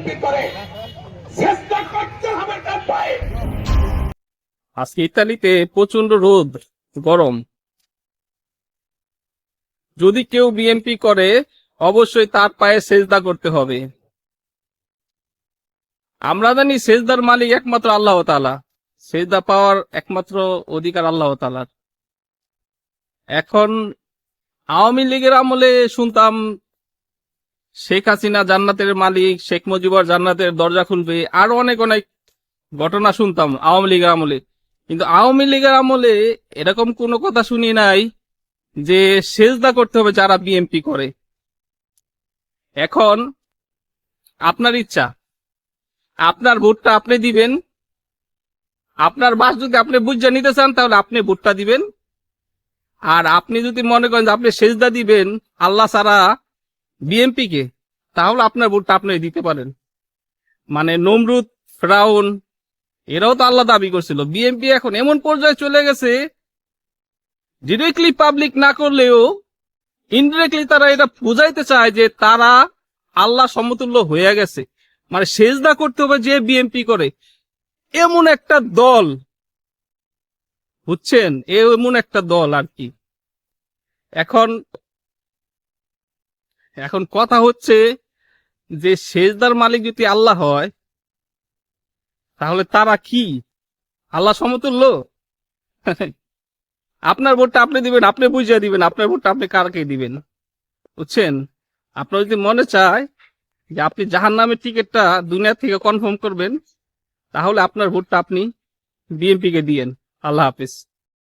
BNP করে, চেষ্টা করতে হবে তার পায়ে। আজকে ইতালিতে প্রচন্ড রোদ, গরম। যদি কেউ বিএনপি করে অবশ্যই তার পায়ে সেজদা করতে হবে। আমরা জানি সেজদার মালিক একমাত্র আল্লাহ তাআলা, সেজদা পাওয়ার একমাত্র অধিকার আল্লাহ তাআলার। এখন আওয়ামী লীগের আমলে শুনতাম শেখ হাসিনা জান্নাতের মালিক, শেখ মুজিবুর জান্নাতের দরজা খুলবে, আরো অনেক অনেক ঘটনা শুনতাম আওয়ামী লীগের আমলে। কিন্তু আওয়ামী লীগের আমলে এরকম কোনো কথা শুনি নাই যে সেজদা করতে হবে যারা বিএনপি করে। এখন আপনার ইচ্ছা, আপনার ভোটটা আপনি দিবেন। আপনার বাস যদি আপনি বুঝে নিতে চান তাহলে আপনি ভোটটা দিবেন। আর আপনি যদি মনে করেন যে আপনি সেজদা দিবেন আল্লাহ ছাড়া বিএনপি কে, তাহলে আপনার ভোটটা আপনি দিতে পারেন। মানে নমরুদ, ফেরাউন এরাও তো আল্লাহ দাবি করছিল। বিএনপি এখন এমন পর্যায়ে চলে গেছে, ডিরেক্টলি পাবলিক না করলেও ইনডিরেক্টলি তারা এটা বুঝাইতে চায় যে তারা আল্লাহ সমতুল্য হয়ে গেছে। মানে সেজদা করতে হবে যে বিএনপি করে, এমন একটা দল, বুঝছেন, এমন একটা দল আর কি। এখন এখন কথা হচ্ছে যে সেজদার মালিক যদি আল্লাহ হয় তাহলে তারা কি আল্লাহ সমতুল্য? আপনার ভোটটা আপনি দিবেন, আপনি বুঝিয়ে দিবেন আপনার ভোটটা আপনি কারকে দিবেন, বুঝছেন। আপনার যদি মনে চায় যে আপনি জাহান্নামের টিকিটটা দুনিয়া থেকে কনফার্ম করবেন, তাহলে আপনার ভোটটা আপনি বিএনপি কে দিয়েন। আল্লাহ হাফিজ।